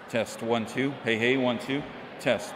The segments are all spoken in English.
Test 1 2. Hey hey 1 2. Test.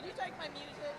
Can you take my music?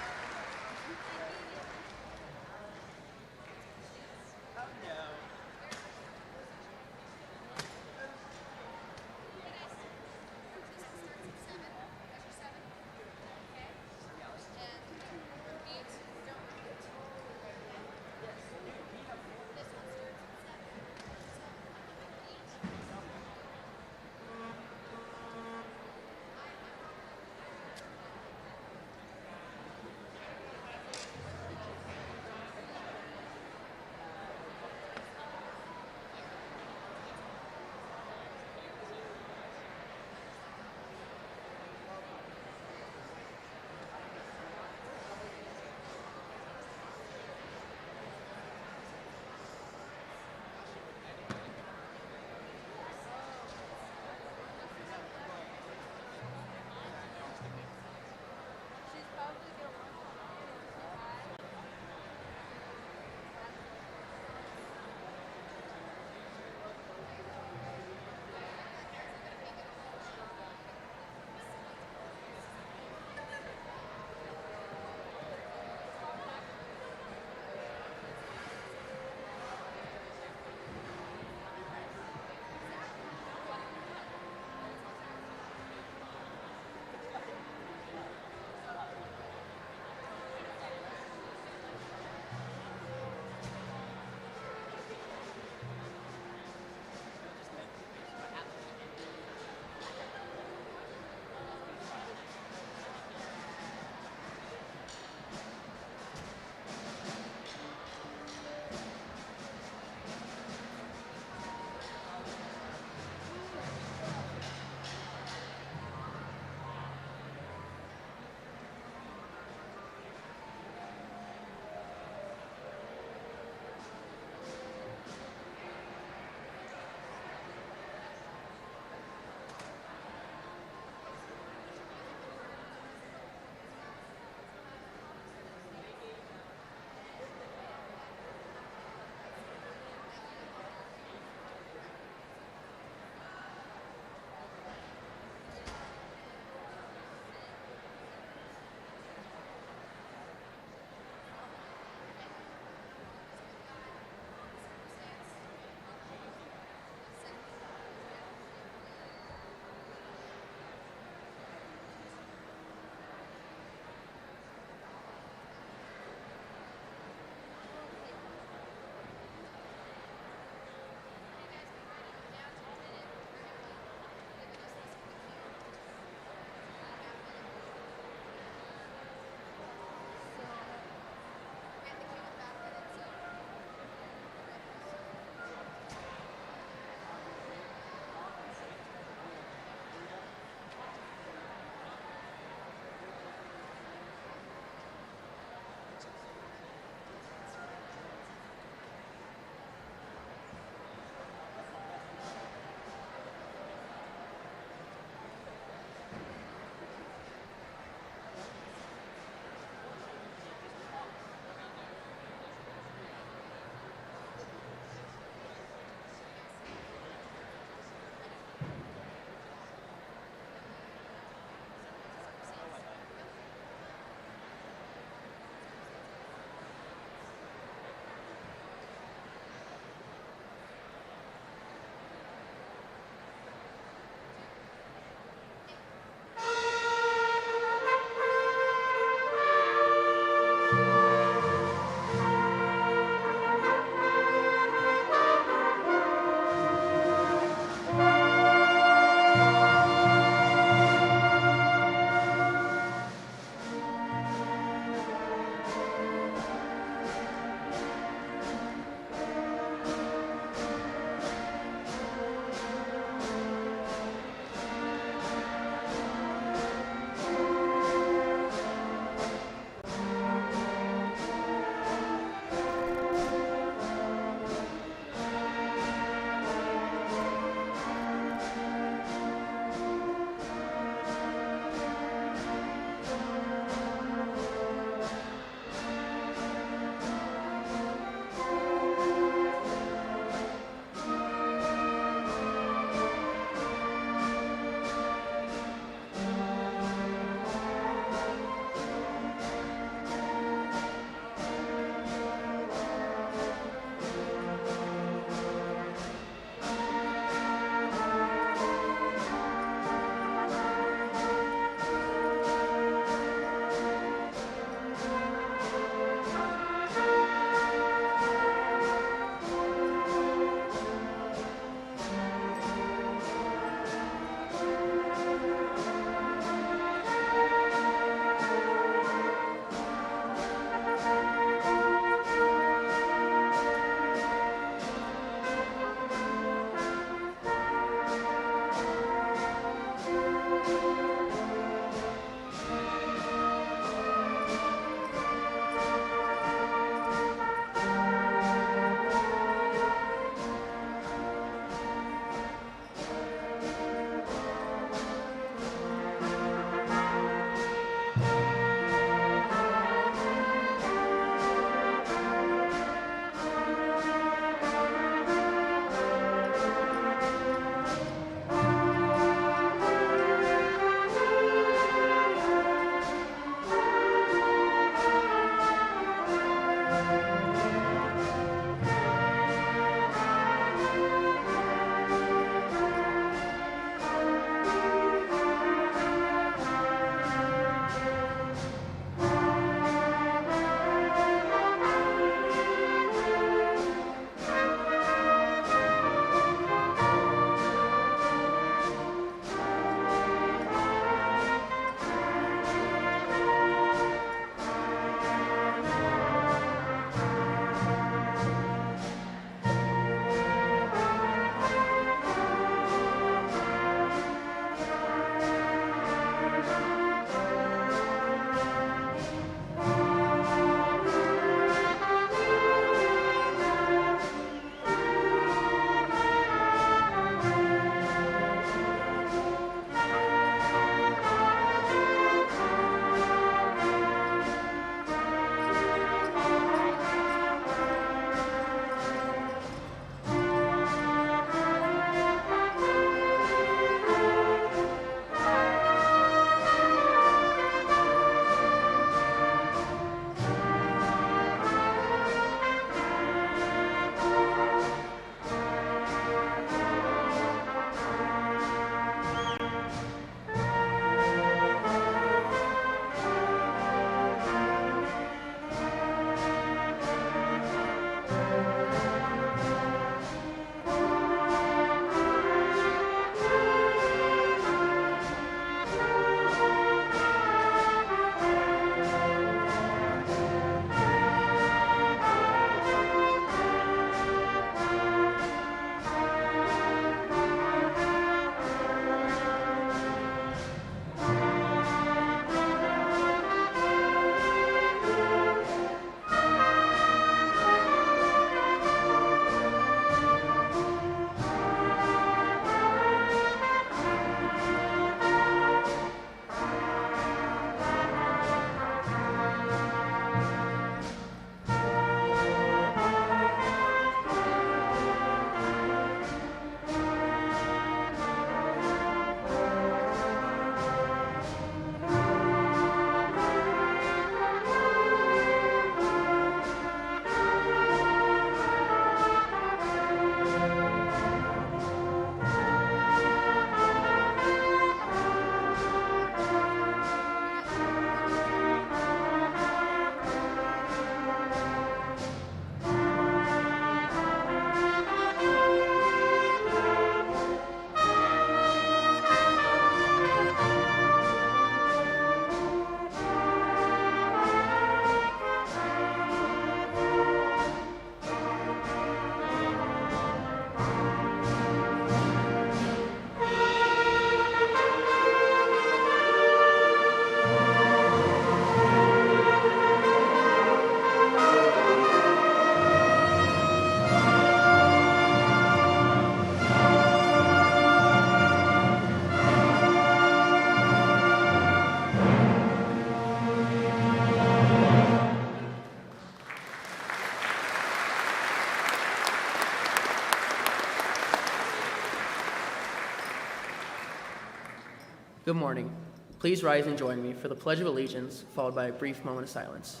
Good morning. Please rise and join me for the Pledge of Allegiance, followed by a brief moment of silence.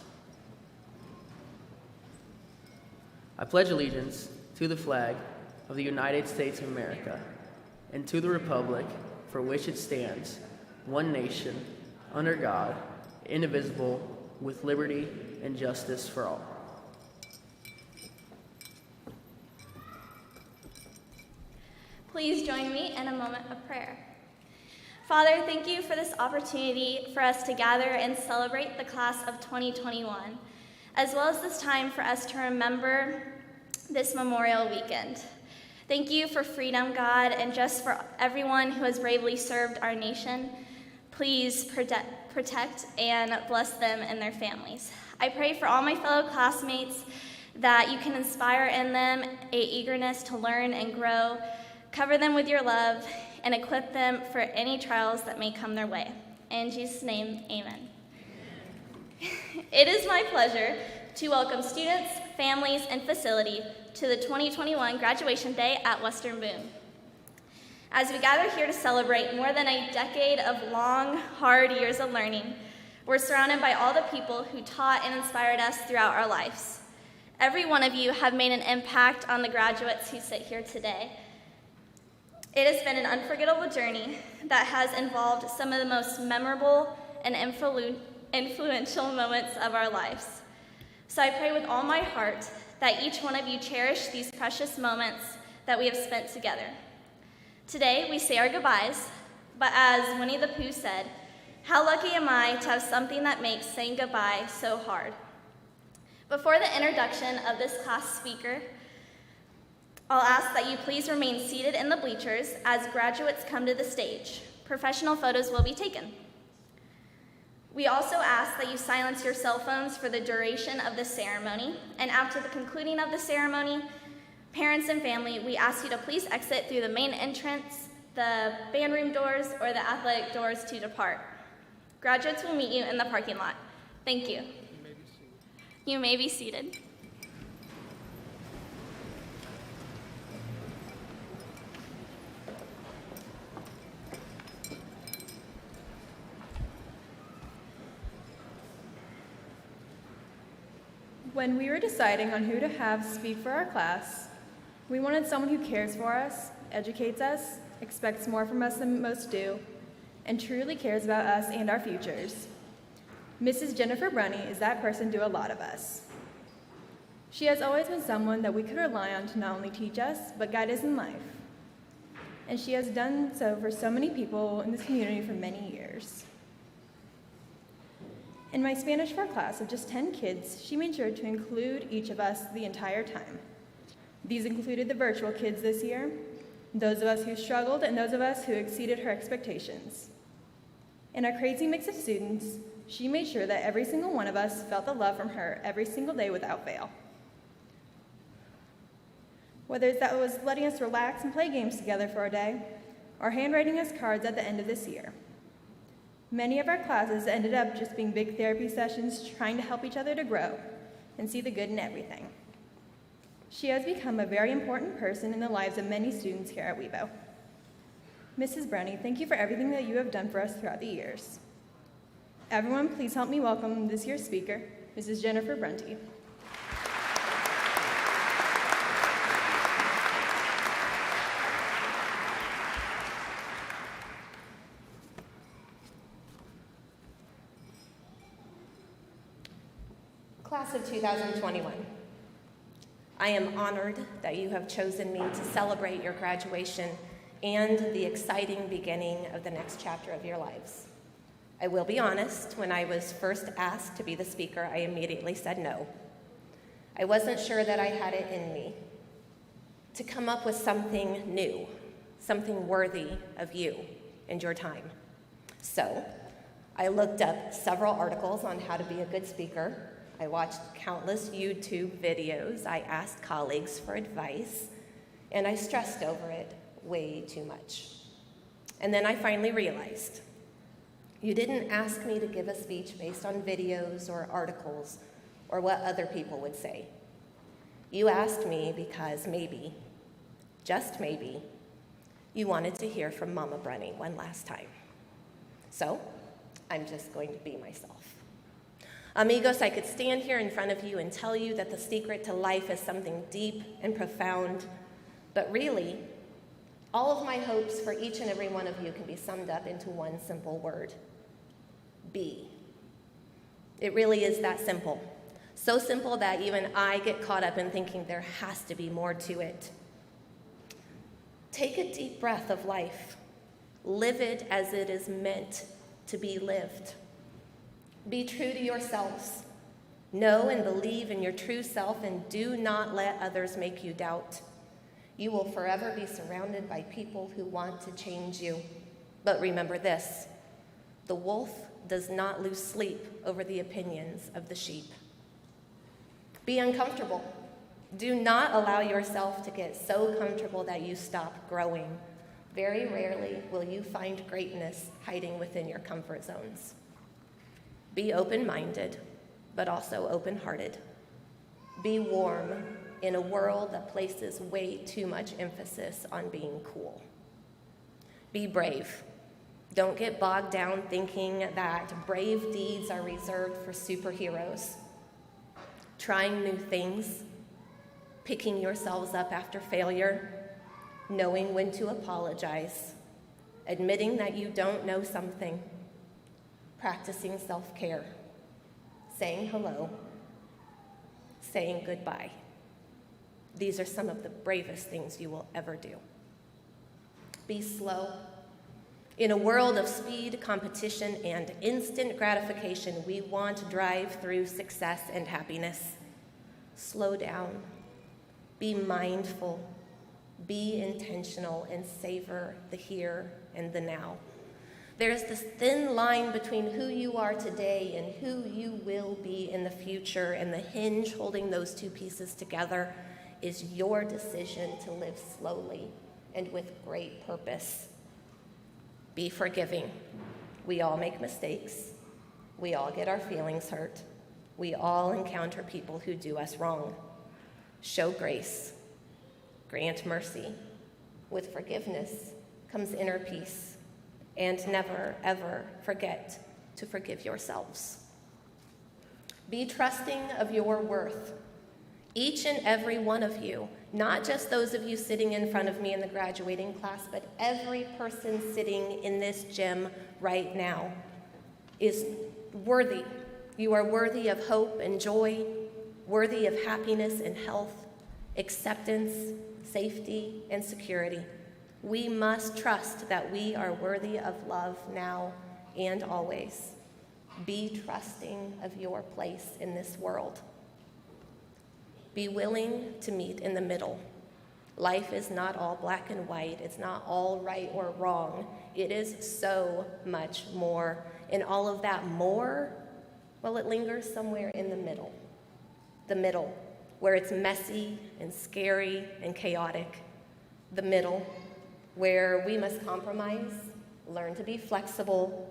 I pledge allegiance to the flag of the United States of America and to the republic for which it stands, one nation, under God, indivisible, with liberty and justice for all. Please join me in a moment of prayer. Father, thank you for this opportunity for us to gather and celebrate the class of 2021, as well as this time for us to remember this Memorial Weekend. Thank you for freedom, God, and just for everyone who has bravely served our nation. Please protect and bless them and their families. I pray for all my fellow classmates that you can inspire in them an eagerness to learn and grow. Cover them with your love and equip them for any trials that may come their way. In Jesus' name, amen. It is my pleasure to welcome students, families, and facility to the 2021 graduation day at Western Boone. As we gather here to celebrate more than a decade of long, hard years of learning, we're surrounded by all the people who taught and inspired us throughout our lives. Every one of you have made an impact on the graduates who sit here today. It has been an unforgettable journey that has involved some of the most memorable and influential moments of our lives. So I pray with all my heart that each one of you cherish these precious moments that we have spent together. Today, we say our goodbyes, but as Winnie the Pooh said, how lucky am I to have something that makes saying goodbye so hard. Before the introduction of this class speaker, I'll ask that you please remain seated in the bleachers as graduates come to the stage. Professional photos will be taken. We also ask that you silence your cell phones for the duration of the ceremony, and after the concluding of the ceremony, parents and family, we ask you to please exit through the main entrance, the band room doors, or the athletic doors to depart. Graduates will meet you in the parking lot. Thank you. You may be seated. When we were deciding on who to have speak for our class, we wanted someone who cares for us, educates us, expects more from us than most do, and truly cares about us and our futures. Mrs. Jennifer Brunny is that person to a lot of us. She has always been someone that we could rely on to not only teach us, but guide us in life. And she has done so for so many people in this community for many years. In my Spanish 4 class of just 10 kids, she made sure to include each of us the entire time. These included the virtual kids this year, those of us who struggled, and those of us who exceeded her expectations. In our crazy mix of students, she made sure that every single one of us felt the love from her every single day without fail. Whether that was letting us relax and play games together for a day, or handwriting us cards at the end of this year. Many of our classes ended up just being big therapy sessions trying to help each other to grow and see the good in everything. She has become a very important person in the lives of many students here at WeBo. Mrs. Brownie, thank you for everything that you have done for us throughout the years. Everyone, please help me welcome this year's speaker, Mrs. Jennifer Brunty. Class of 2021, I am honored that you have chosen me to celebrate your graduation and the exciting beginning of the next chapter of your lives. I will be honest, when I was first asked to be the speaker, I immediately said no. I wasn't sure that I had it in me to come up with something new, something worthy of you and your time. So I looked up several articles on how to be a good speaker. I watched countless YouTube videos, I asked colleagues for advice, and I stressed over it way too much. And then I finally realized, you didn't ask me to give a speech based on videos or articles or what other people would say. You asked me because maybe, just maybe, you wanted to hear from Mama Brunny one last time. So I'm just going to be myself. Amigos, I could stand here in front of you and tell you that the secret to life is something deep and profound, but really, all of my hopes for each and every one of you can be summed up into one simple word: be. It really is that simple. So simple that even I get caught up in thinking there has to be more to it. Take a deep breath of life. Live it as it is meant to be lived. Be true to yourselves. Know and believe in your true self, and do not let others make you doubt. You will forever be surrounded by people who want to change you. But remember this: the wolf does not lose sleep over the opinions of the sheep. Be uncomfortable. Do not allow yourself to get so comfortable that you stop growing. Very rarely will you find greatness hiding within your comfort zones. Be open-minded, but also open-hearted. Be warm in a world that places way too much emphasis on being cool. Be brave. Don't get bogged down thinking that brave deeds are reserved for superheroes. Trying new things, picking yourselves up after failure, knowing when to apologize, admitting that you don't know something, practicing self-care, saying hello, saying goodbye. These are some of the bravest things you will ever do. Be slow. In a world of speed, competition, and instant gratification, we want drive-through success and happiness. Slow down. Be mindful. Be intentional, and savor the here and the now. There's this thin line between who you are today and who you will be in the future, and the hinge holding those two pieces together is your decision to live slowly and with great purpose. Be forgiving. We all make mistakes. We all get our feelings hurt. We all encounter people who do us wrong. Show grace. Grant mercy. With forgiveness comes inner peace. And never, ever forget to forgive yourselves. Be trusting of your worth. Each and every one of you, not just those of you sitting in front of me in the graduating class, but every person sitting in this gym right now is worthy. You are worthy of hope and joy, worthy of happiness and health, acceptance, safety, and security. We must trust that we are worthy of love now and always. Be trusting of your place in this world. Be willing to meet in the middle. Life is not all black and white. It's not all right or wrong. It is so much more. And all of that more, well, it lingers somewhere in the middle. The middle, where it's messy and scary and chaotic. The middle, where we must compromise, learn to be flexible,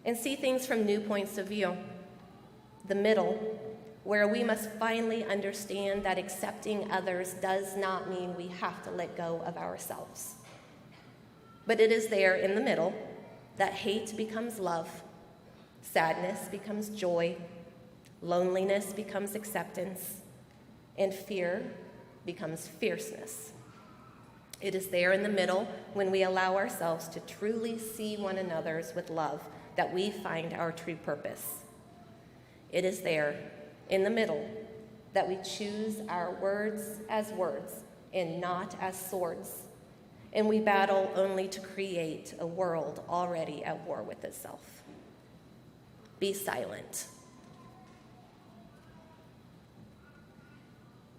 and see things from new points of view. The middle, where we must finally understand that accepting others does not mean we have to let go of ourselves. But it is there in the middle that hate becomes love, sadness becomes joy, loneliness becomes acceptance, and fear becomes fierceness. It is there in the middle when we allow ourselves to truly see one another's with love that we find our true purpose. It is there in the middle that we choose our words as words and not as swords, and we battle only to create a world already at war with itself. Be silent.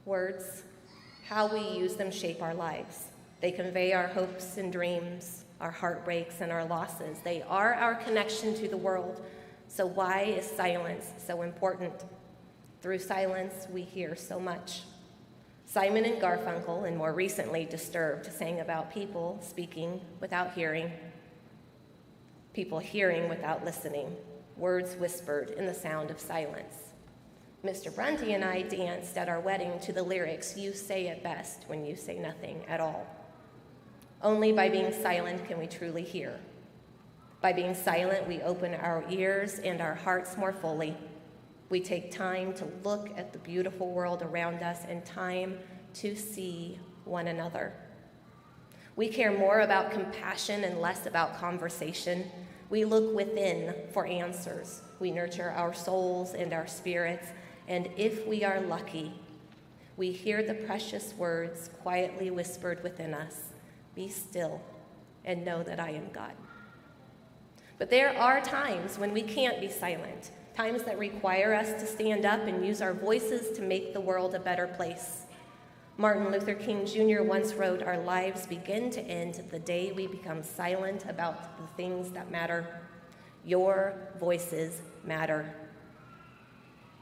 Words, how we use them shape our lives. They convey our hopes and dreams, our heartbreaks and our losses. They are our connection to the world. So why is silence so important? Through silence, we hear so much. Simon and Garfunkel, and more recently Disturbed, sang about people speaking without hearing, people hearing without listening, words whispered in the sound of silence. Mr. Brunty and I danced at our wedding to the lyrics, "You say it best when you say nothing at all." Only by being silent can we truly hear. By being silent, we open our ears and our hearts more fully. We take time to look at the beautiful world around us and time to see one another. We care more about compassion and less about conversation. We look within for answers. We nurture our souls and our spirits, and if we are lucky, we hear the precious words quietly whispered within us, "Be still and know that I am God." But there are times when we can't be silent, times that require us to stand up and use our voices to make the world a better place. Martin Luther King Jr. once wrote, "Our lives begin to end the day we become silent about the things that matter." Your voices matter.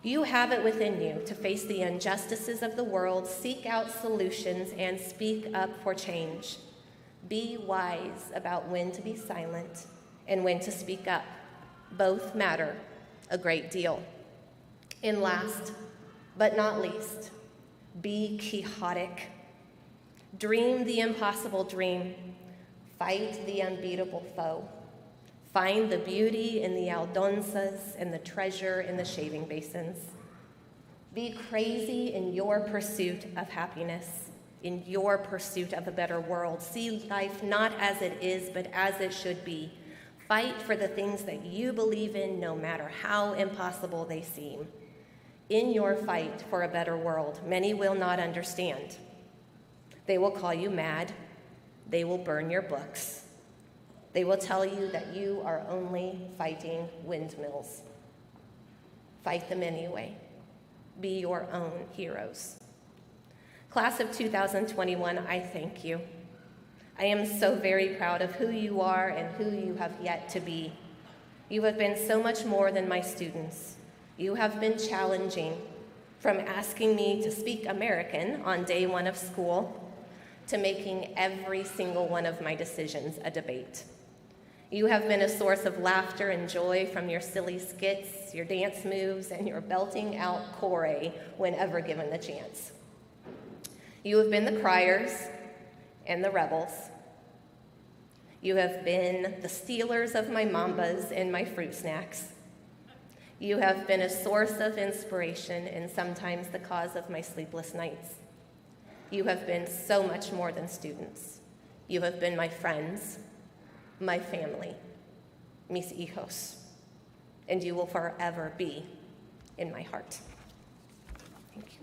You have it within you to face the injustices of the world, seek out solutions, and speak up for change. Be wise about when to be silent and when to speak up. Both matter a great deal. And last but not least, be quixotic. Dream the impossible dream. Fight the unbeatable foe. Find the beauty in the aldonzas and the treasure in the shaving basins. Be crazy in your pursuit of happiness, in your pursuit of a better world. See life not as it is, but as it should be. Fight for the things that you believe in, no matter how impossible they seem. In your fight for a better world, many will not understand. They will call you mad. They will burn your books. They will tell you that you are only fighting windmills. Fight them anyway. Be your own heroes. Class of 2021, I thank you. I am so very proud of who you are and who you have yet to be. You have been so much more than my students. You have been challenging, from asking me to speak American on day one of school to making every single one of my decisions a debate. You have been a source of laughter and joy from your silly skits, your dance moves, and your belting out chore whenever given the chance. You have been the criers and the rebels. You have been the stealers of my mambas and my fruit snacks. You have been a source of inspiration and sometimes the cause of my sleepless nights. You have been so much more than students. You have been my friends, my family, mis hijos, and you will forever be in my heart. Thank you.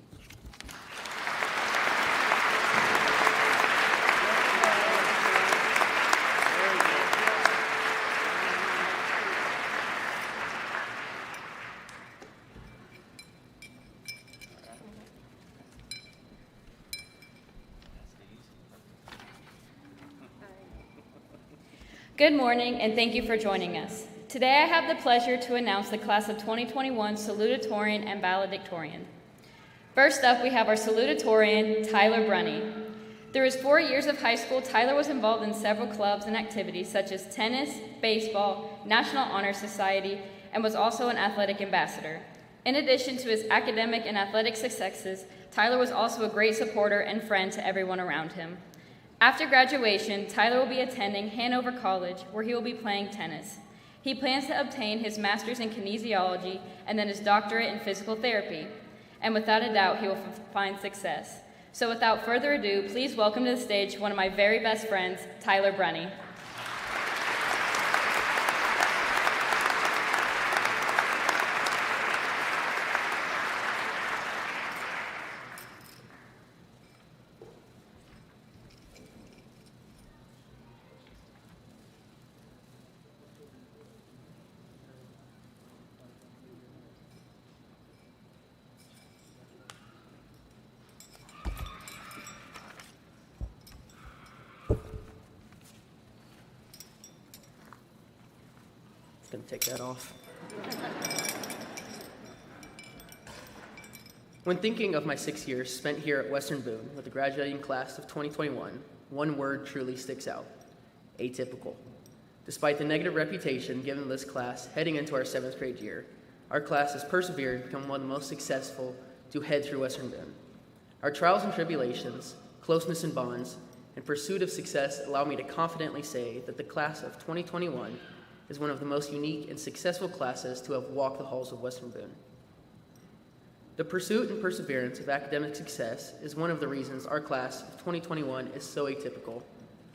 Good morning, and thank you for joining us. Today I have the pleasure to announce the class of 2021 Salutatorian and Valedictorian. First up, we have our Salutatorian, Tyler Brunny. Through his 4 years of high school, Tyler was involved in several clubs and activities such as tennis, baseball, National Honor Society, and was also an athletic ambassador. In addition to his academic and athletic successes, Tyler was also a great supporter and friend to everyone around him. After graduation, Tyler will be attending Hanover College, where he will be playing tennis. He plans to obtain his master's in kinesiology and then his doctorate in physical therapy. And without a doubt, he will find success. So without further ado, please welcome to the stage one of my very best friends, Tyler Brunny. Gonna take that off. When thinking of my 6 years spent here at Western Boone with the graduating class of 2021, one word truly sticks out: atypical. Despite the negative reputation given to this class heading into our 7th grade year, our class has persevered and become one of the most successful to head through Western Boone. Our trials and tribulations, closeness and bonds, and pursuit of success allow me to confidently say that the class of 2021 is one of the most unique and successful classes to have walked the halls of Western Boone. The pursuit and perseverance of academic success is one of the reasons our class of 2021 is so atypical.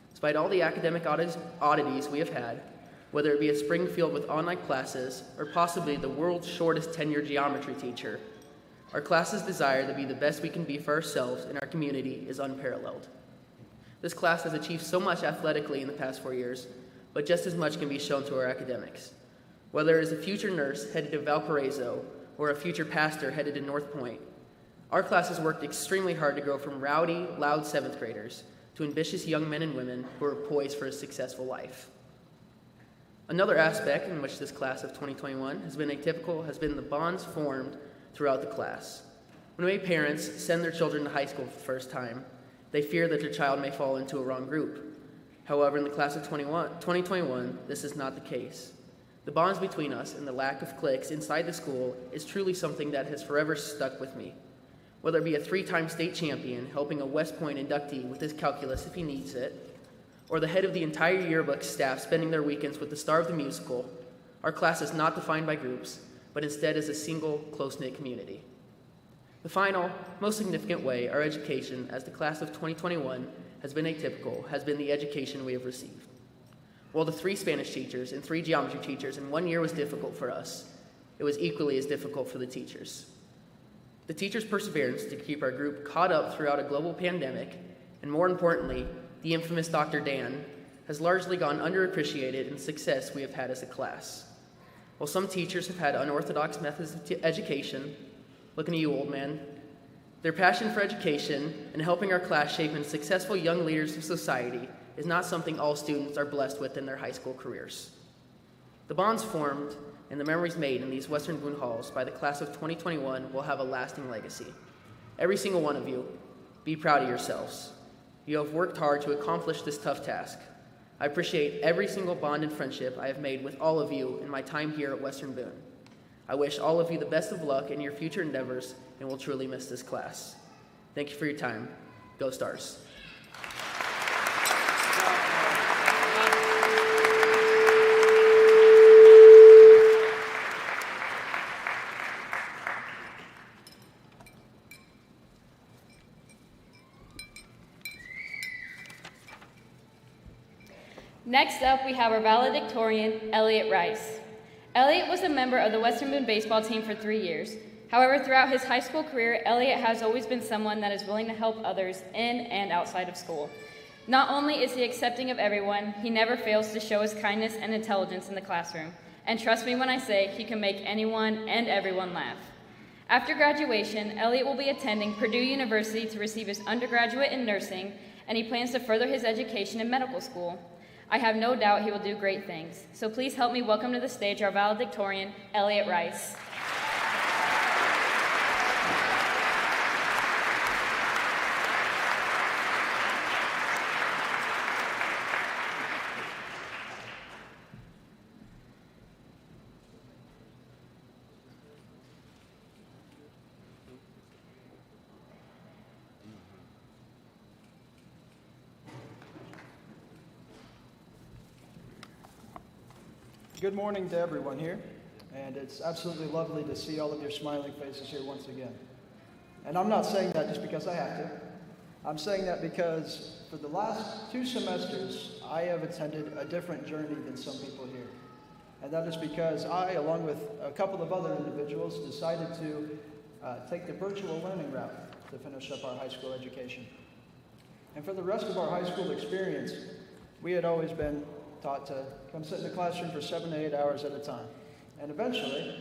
Despite all the academic oddities we have had, whether it be a spring filled with online classes or possibly the world's shortest tenured geometry teacher, our class's desire to be the best we can be for ourselves and our community is unparalleled. This class has achieved so much athletically in the past 4 years, but just as much can be shown to our academics. Whether it is a future nurse headed to Valparaiso or a future pastor headed to North Point, our class has worked extremely hard to grow from rowdy, loud 7th graders to ambitious young men and women who are poised for a successful life. Another aspect in which this class of 2021 has been atypical has been the bonds formed throughout the class. When many parents send their children to high school for the first time, they fear that their child may fall into a wrong group. However, in the class of 2021, this is not the case. The bonds between us and the lack of cliques inside the school is truly something that has forever stuck with me. Whether it be a 3-time state champion helping a West Point inductee with his calculus if he needs it, or the head of the entire yearbook staff spending their weekends with the star of the musical, our class is not defined by groups, but instead is a single, close-knit community. The final, most significant way our education as the class of 2021 has been atypical has been the education we have received. While the 3 Spanish teachers and 3 geometry teachers in 1 year was difficult for us, it was equally as difficult for the teachers. The teachers' perseverance to keep our group caught up throughout a global pandemic, and more importantly, the infamous Dr. Dan, has largely gone underappreciated in the success we have had as a class. While some teachers have had unorthodox methods of education, looking at you, old man, their passion for education and helping our class shape into successful young leaders of society is not something all students are blessed with in their high school careers. The bonds formed and the memories made in these Western Boone halls by the class of 2021 will have a lasting legacy. Every single one of you, be proud of yourselves. You have worked hard to accomplish this tough task. I appreciate every single bond and friendship I have made with all of you in my time here at Western Boone. I wish all of you the best of luck in your future endeavors and will truly miss this class. Thank you for your time. Go Stars. Next up, we have our valedictorian, Elliot Rice. Elliot was a member of the Western Boone baseball team for 3 years. However, throughout his high school career, Elliot has always been someone that is willing to help others in and outside of school. Not only is he accepting of everyone, he never fails to show his kindness and intelligence in the classroom. And trust me when I say he can make anyone and everyone laugh. After graduation, Elliot will be attending Purdue University to receive his undergraduate in nursing, and he plans to further his education in medical school. I have no doubt he will do great things. So please help me welcome to the stage our valedictorian, Elliot Rice. Good morning to everyone here, and it's absolutely lovely to see all of your smiling faces here once again. And I'm not saying that just because I have to. I'm saying that because for the last 2 semesters, I have attended a different journey than some people here. And that is because I, along with a couple of other individuals, decided to take the virtual learning route to finish up our high school education. And for the rest of our high school experience, we had always been taught to come sit in the classroom for 7 to 8 hours at a time. And eventually,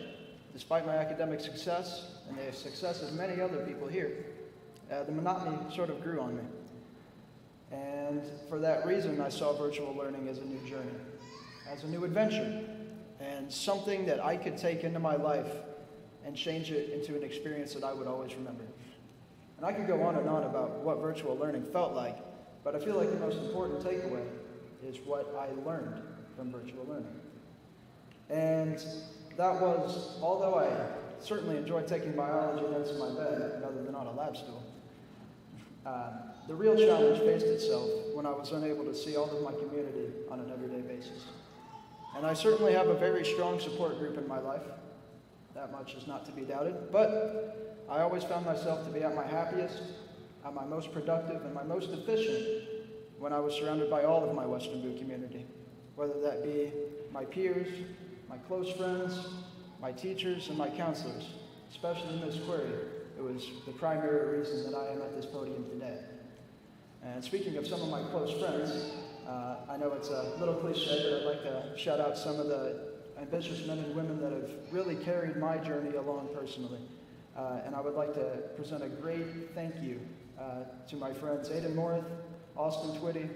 despite my academic success and the success of many other people here, the monotony sort of grew on me. And for that reason, I saw virtual learning as a new journey, as a new adventure, and something that I could take into my life and change it into an experience that I would always remember. And I could go on and on about what virtual learning felt like, but I feel like the most important takeaway is what I learned from virtual learning. And that was, although I certainly enjoyed taking biology notes in my bed rather than on a lab stool, the real challenge faced itself when I was unable to see all of my community on an everyday basis. And I certainly have a very strong support group in my life. That much is not to be doubted. But I always found myself to be at my happiest, at my most productive, and my most efficient when I was surrounded by all of my Western Boone community, whether that be my peers, my close friends, my teachers, and my counselors, especially Ms. Query. It was the primary reason that I am at this podium today. And speaking of some of my close friends, I know it's a little cliche, but I'd like to shout out some of the ambitious men and women that have really carried my journey along personally. And I would like to present a great thank you to my friends Aidan Morith, Austin Twitty,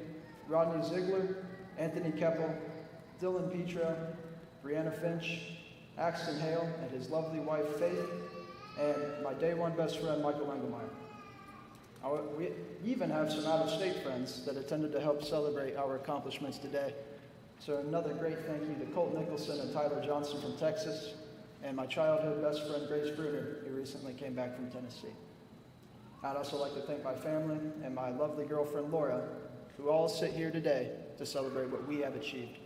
Rodney Ziegler, Anthony Keppel, Dylan Petro, Brianna Finch, Axton Hale, and his lovely wife Faith, and my day one best friend Michael Engelmeyer. We even have some out-of-state friends that attended to help celebrate our accomplishments today. So another great thank you to Colt Nicholson and Tyler Johnson from Texas, and my childhood best friend Grace Bruder, who recently came back from Tennessee. I'd also like to thank my family and my lovely girlfriend Laura, who all sit here today to celebrate what we have achieved.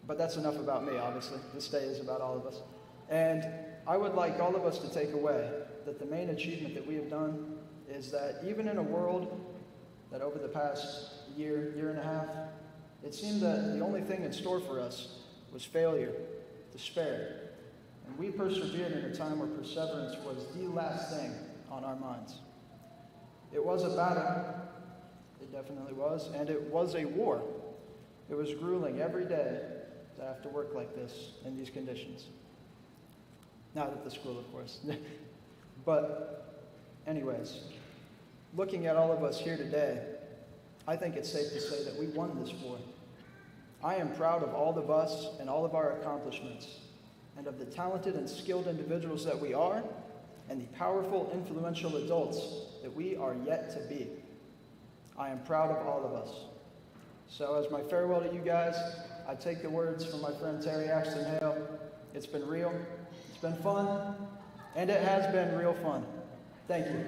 But that's enough about me, obviously. This day is about all of us. And I would like all of us to take away that the main achievement that we have done is that even in a world that over the past year and a half, it seemed that the only thing in store for us was failure, despair. And we persevered in a time where perseverance was the last thing on our minds. It was a battle, it definitely was, and it was a war. It was grueling every day to have to work like this in these conditions. Not at the school, of course. But anyways, looking at all of us here today, I think it's safe to say that we won this war. I am proud of all of us and all of our accomplishments, and of the talented and skilled individuals that we are, and the powerful, influential adults that we are yet to be. I am proud of all of us. So as my farewell to you guys, I take the words from my friend Terry Axton Hale. It's been real, it's been fun, and it has been real fun. Thank you.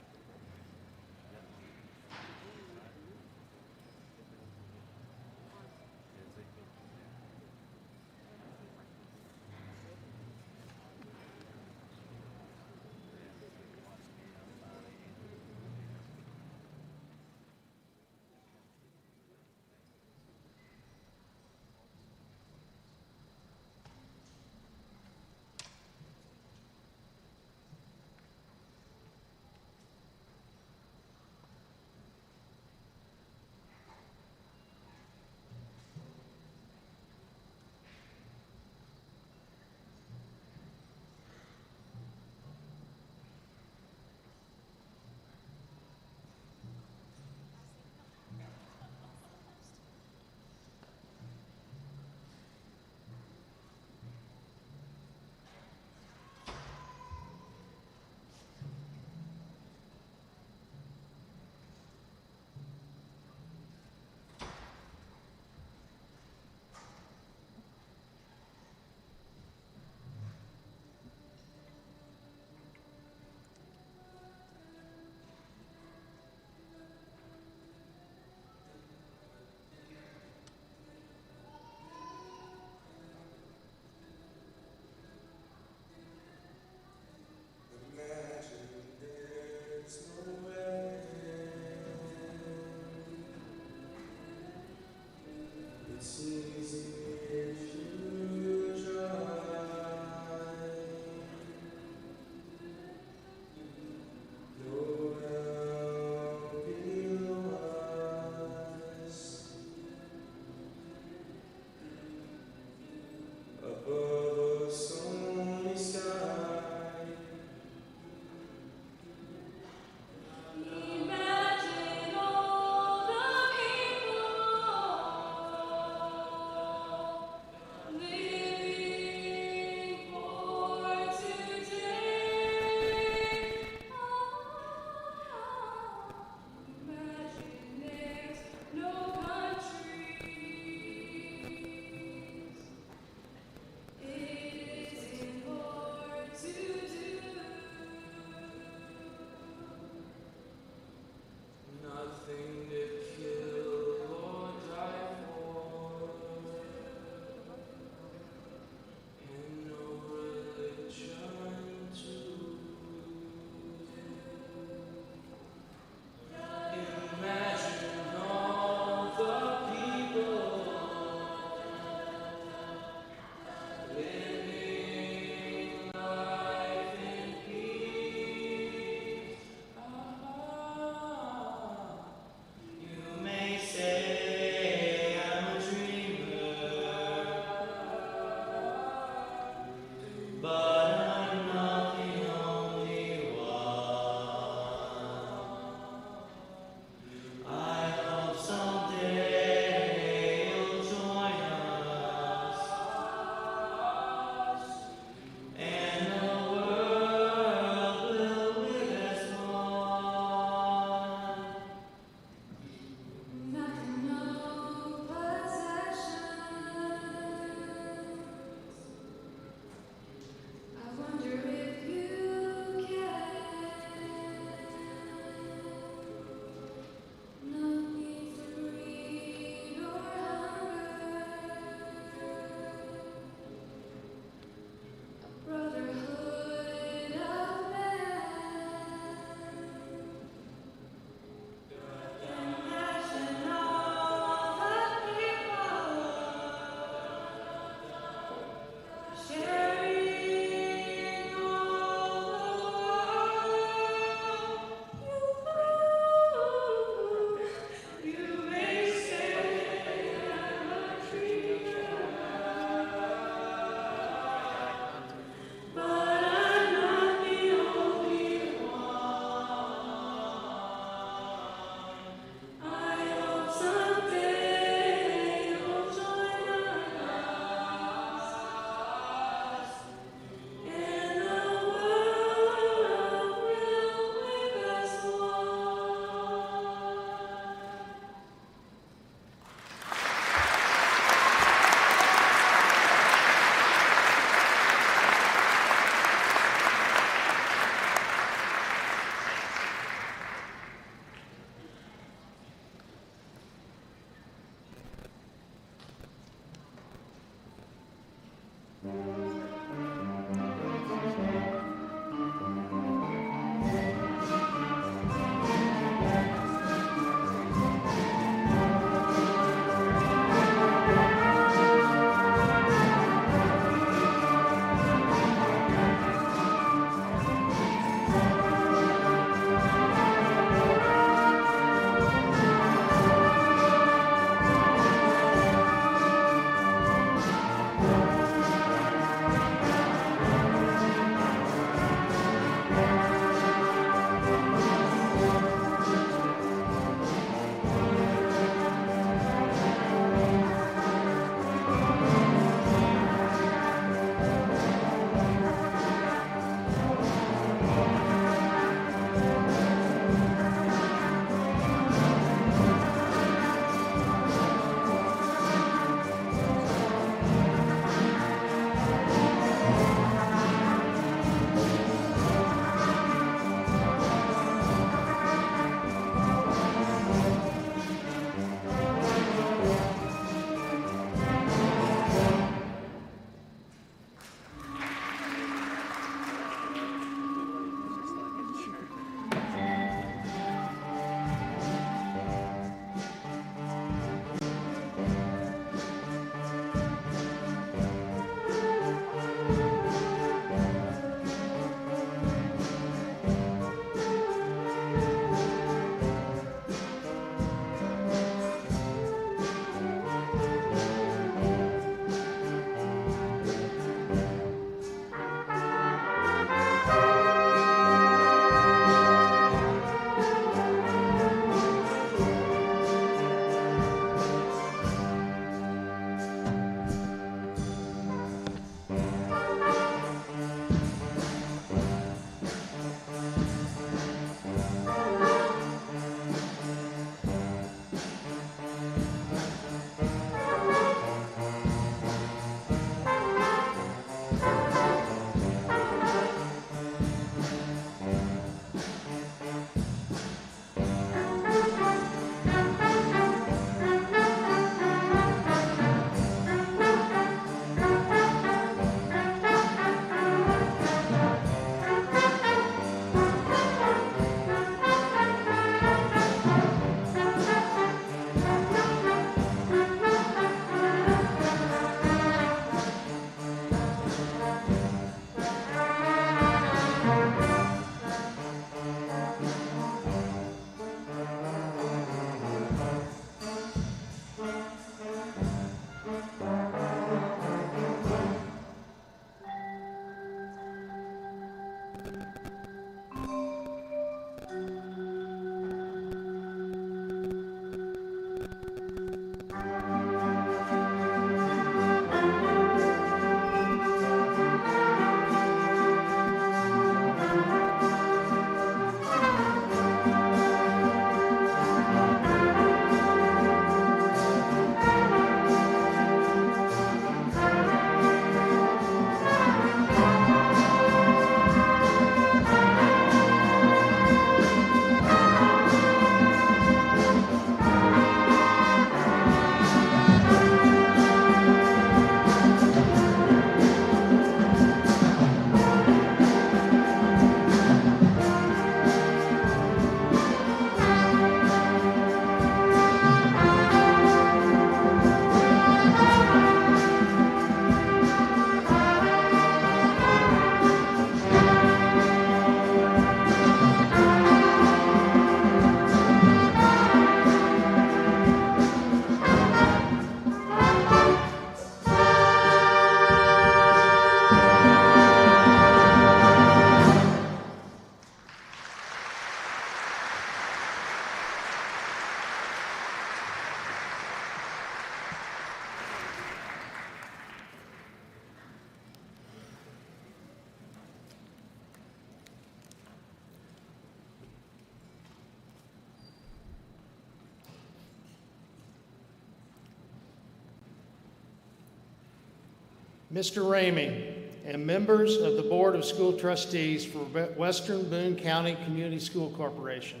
Mr. Ramey, and members of the Board of School Trustees for Western Boone County Community School Corporation,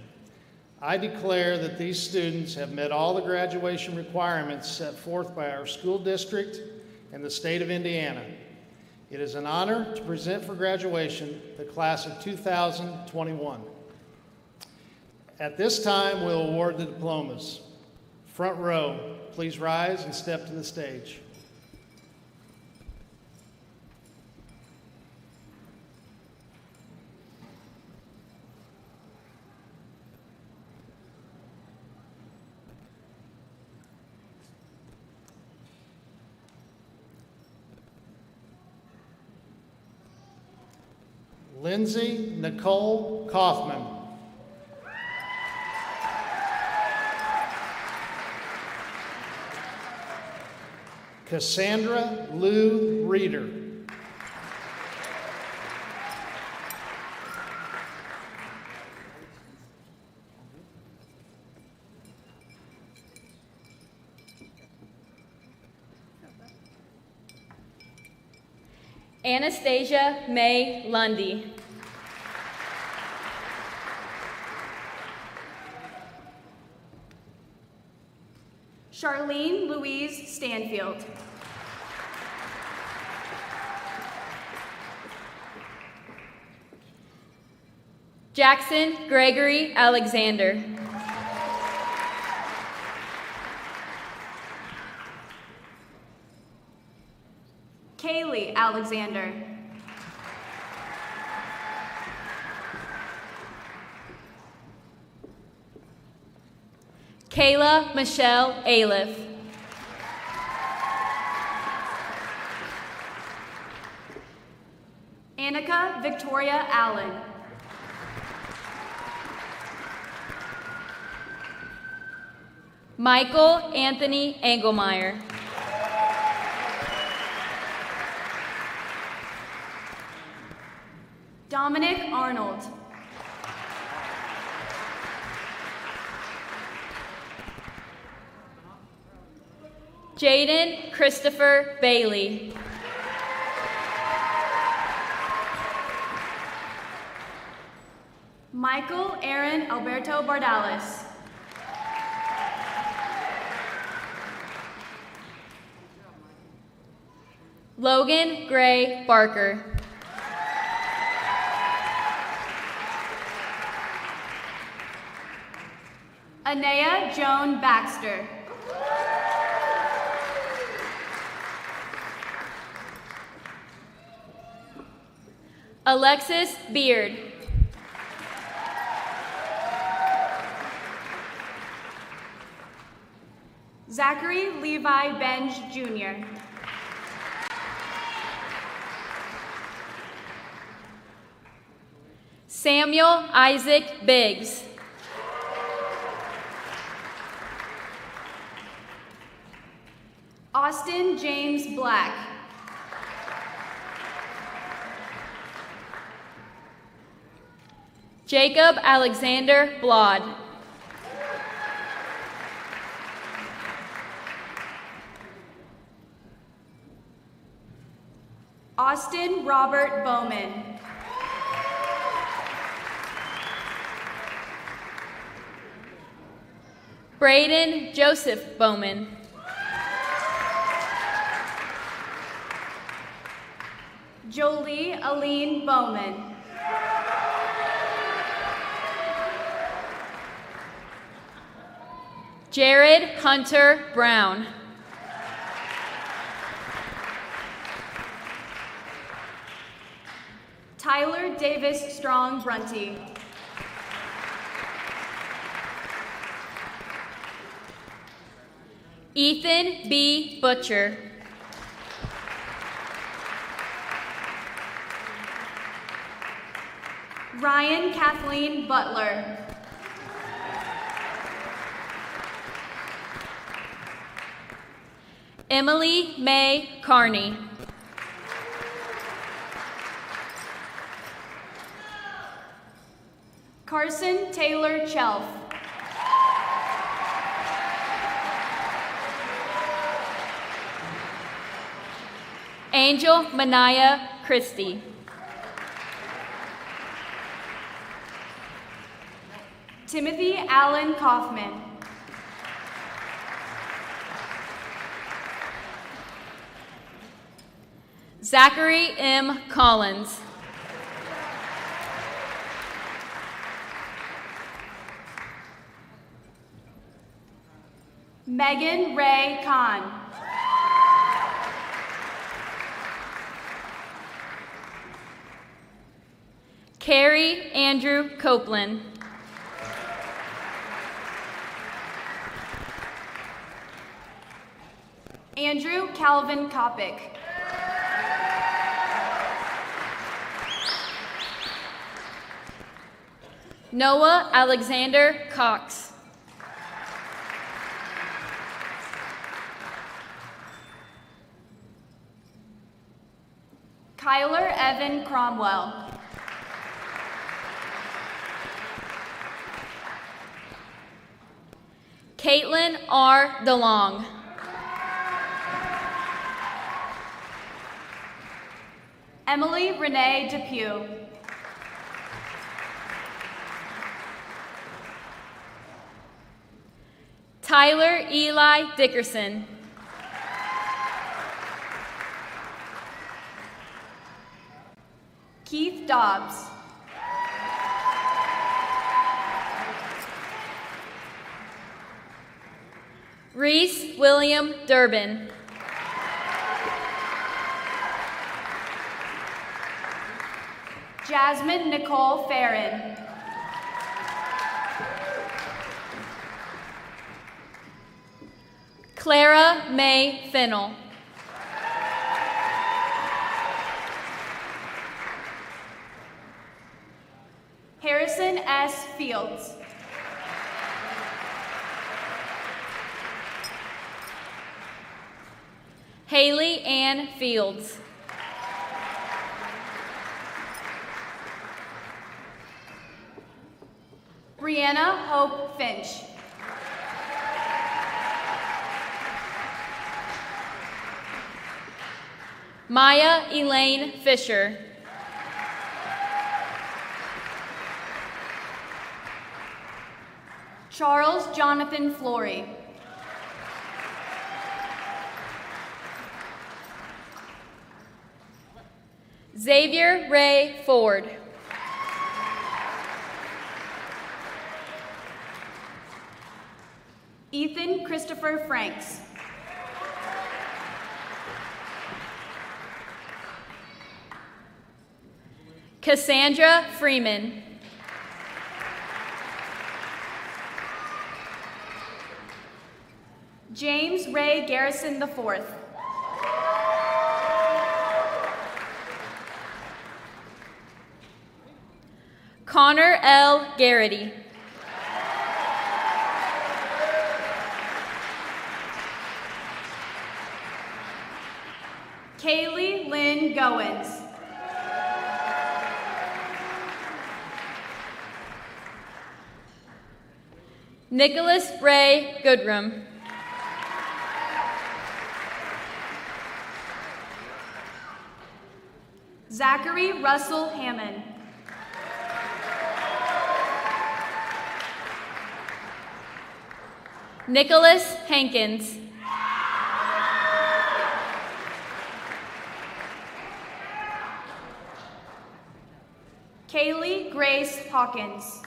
I declare that these students have met all the graduation requirements set forth by our school district and the state of Indiana. It is an honor to present for graduation the class of 2021. At this time, we'll award the diplomas. Front row, please rise and step to the stage. Lindsay Nicole Kaufman. Cassandra Lou Reeder. Anastasia May Lundy. Charlene Louise Stanfield. Jackson Gregory Alexander. Kaylee Alexander. Kayla Michelle Aliff. Annika Victoria Allen. Michael Anthony Engelmeyer. Dominic Arnold. Jaden Christopher Bailey. Michael Aaron Alberto Bardales. Logan Gray Barker. Anaya Joan Baxter. Alexis Beard. Zachary Levi Benj Jr. Samuel Isaac Biggs. Austin James Black. Jacob Alexander Blod. Austin Robert Bowman. Braden Joseph Bowman. Jolie Aline Bowman. Jared Hunter Brown. Tyler Davis Strong Brunty. Ethan B. Butcher. Ryan Kathleen Butler. Emily May Carney. Carson Taylor Chelf. Angel Manaya Christie. Timothy Allen Kaufman. Zachary M. Collins. Megan Ray Kahn. Carrie Andrew Copeland. Andrew Calvin Kopic. Noah Alexander Cox. Kyler Evan Cromwell. Caitlin R. DeLong. Emily Renee Depew. Tyler Eli Dickerson. Keith Dobbs. Reese William Durbin. Jasmine Nicole Farron. Clara May Fennell. Harrison S. Fields. Haley Ann Fields. Brianna Hope Finch. Maya Elaine Fisher. Charles Jonathan Flory. Xavier Ray Ford. Ethan Christopher Franks. Cassandra Freeman. James Ray Garrison IV. Connor L. Garrity. Kaylee Lynn Goins. Nicholas Ray Goodrum. Zachary Russell Hammond. Nicholas Hankins. Kaylee Grace Hawkins.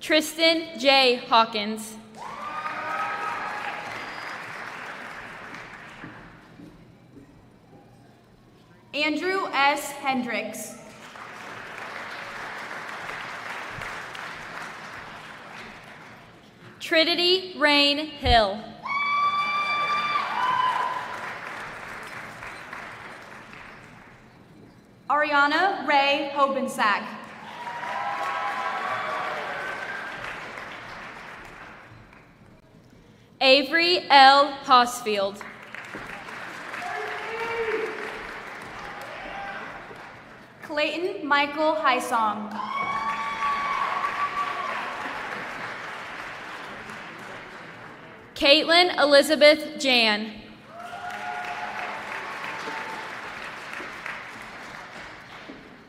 Tristan J. Hawkins. Andrew S. Hendricks. Trinity Rain Hill. Ariana Ray Hobensack. Avery L. Hosfield. Clayton Michael Hysong. Caitlin Elizabeth Jan.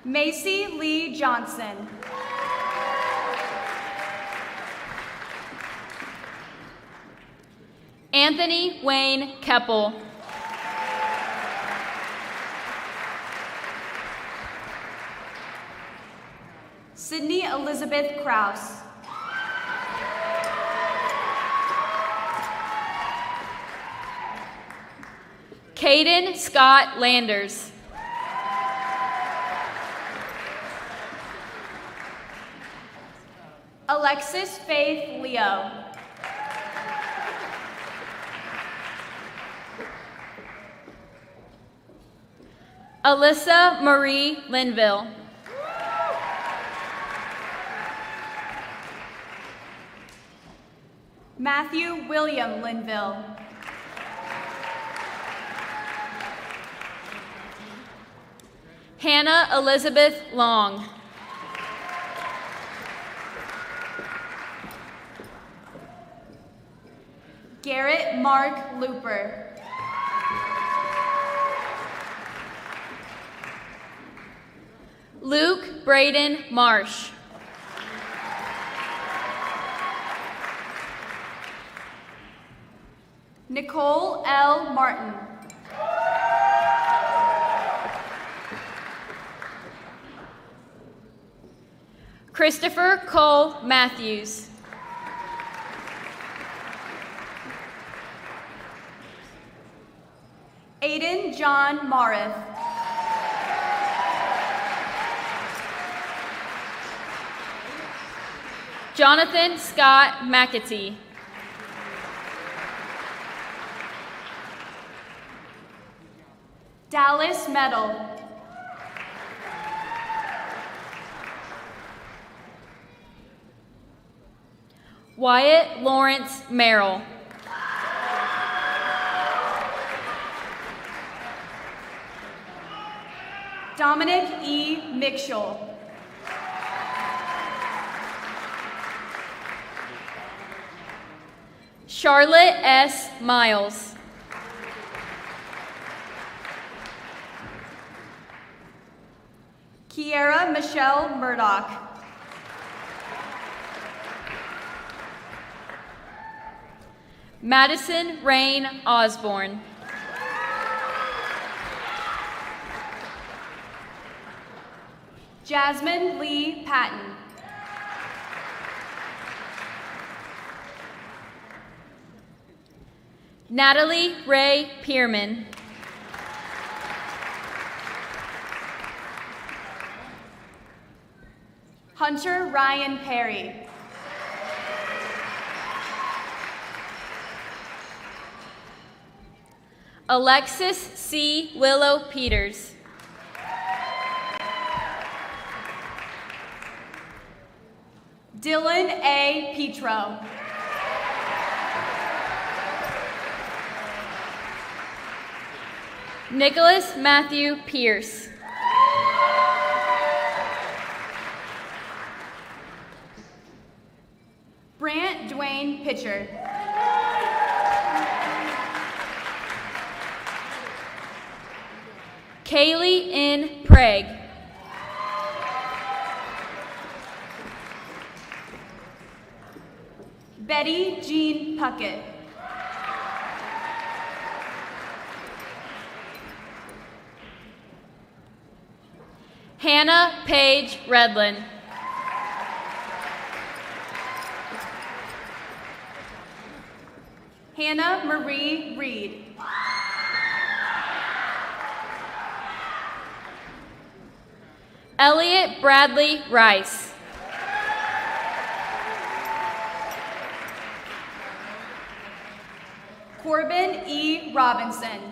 Macy Lee Johnson. Anthony Wayne Keppel. Sydney Elizabeth Kraus. Caden Scott Landers. Alexis Faith Leo. Alyssa Marie Linville. Matthew William Linville. Hannah Elizabeth Long. Garrett Mark Looper. Luke Braden Marsh. Nicole L. Martin. Christopher Cole Matthews. Aiden John Marith. Jonathan Scott McAtee. Dallas Medal. Wyatt Lawrence Merrill. Dominic E. Mitchell. Charlotte S. Miles. Kiera Michelle Murdoch. Madison Rain Osborne. Jasmine Lee Patton. Natalie Ray Pierman. Hunter Ryan Perry. Alexis C. Willow Peters. Dylan A. Petro. Nicholas Matthew Pierce. Brant Dwayne Pitcher. Kaylee N. Prague. Betty Jean Puckett. Hannah Paige Redlin. Hannah Marie Reed. Elliot Bradley Rice. Corbin E. Robinson.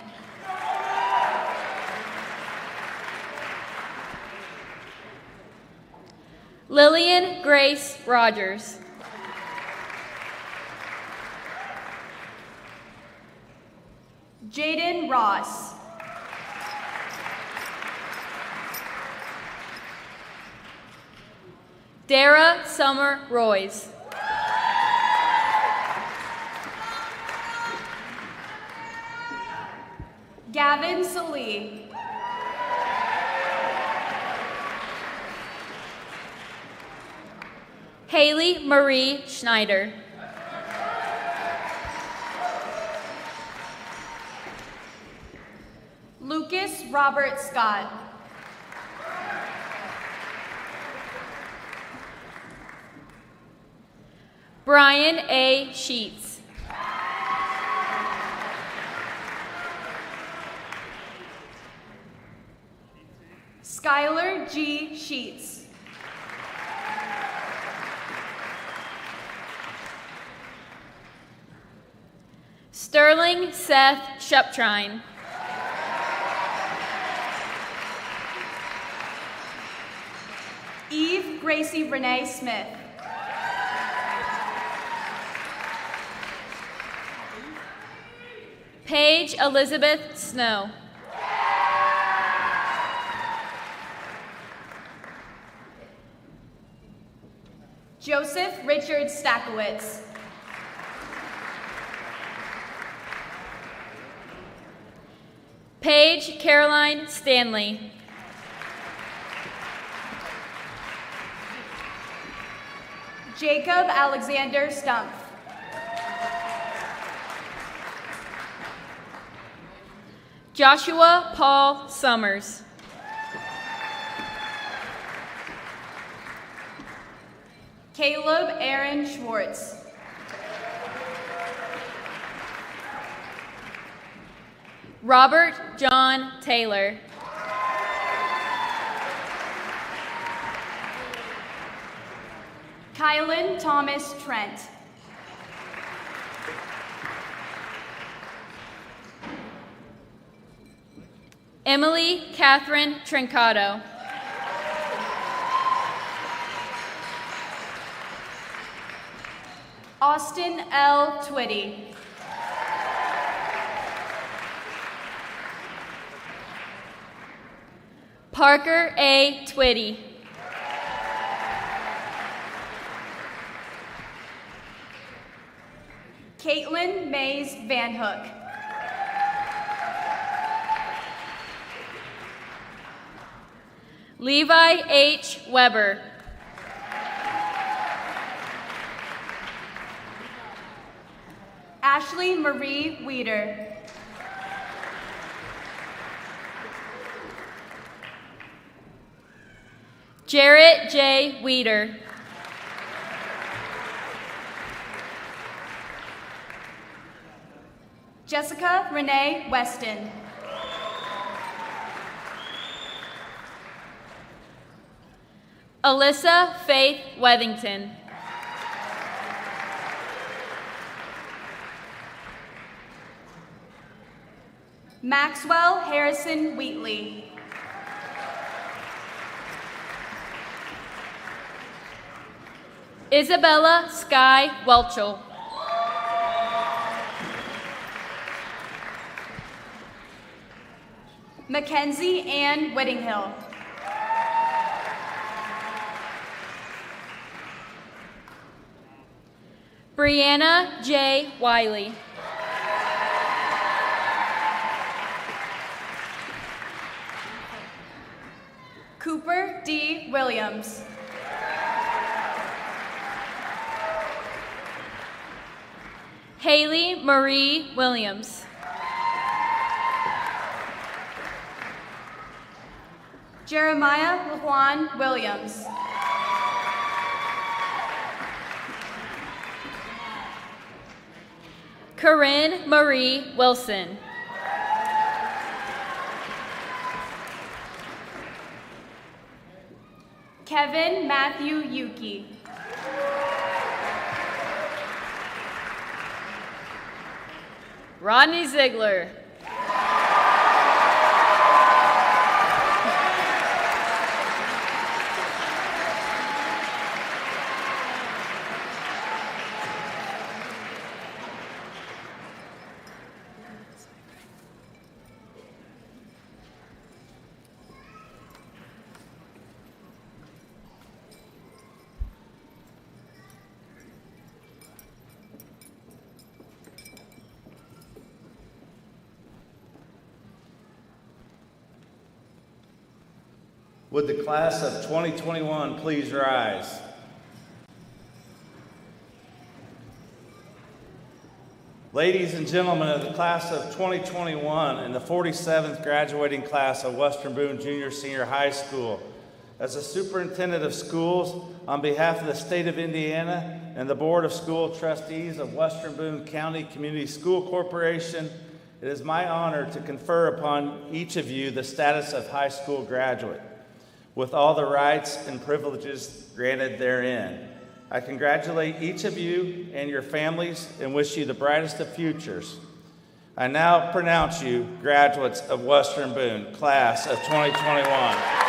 Lillian Grace Rogers. Jaden Ross. Dara Summer Royce. Gavin Salee. Haley Marie Schneider. Lucas Robert Scott. Brian A. Sheets. Skylar G. Sheets. Sterling Seth Shuptrine. Eve Gracie Renee Smith. Paige Elizabeth Snow. Joseph Richard Stakowitz. Paige Caroline Stanley. Jacob Alexander Stumpf. Joshua Paul Summers. Caleb Aaron Schwartz. Robert John Taylor. Kylan Thomas Trent. Emily Catherine Trincato. Austin L. Twitty. Parker A. Twitty. Caitlin Mays Van Hook. Levi H. Weber. Ashley Marie Weeder. Jarrett J. Weeder. Jessica Renee Weston. Alyssa Faith Wethington. Maxwell Harrison Wheatley. Isabella Sky Welchel. Mackenzie Ann Whittinghill. Brianna J. Wiley. Cooper D. Williams. Haley Marie Williams. Jeremiah LaJuan Williams. Corinne Marie Wilson. Kevin Matthew Yuki. Rodney Ziegler. Would the class of 2021 please rise? Ladies and gentlemen of the class of 2021 and the 47th graduating class of Western Boone Junior Senior High School, as the superintendent of schools, on behalf of the state of Indiana and the Board of School Trustees of Western Boone County Community School Corporation, it is my honor to confer upon each of you the status of high school graduate, with all the rights and privileges granted therein. I congratulate each of you and your families and wish you the brightest of futures. I now pronounce you graduates of Western Boone, class of 2021.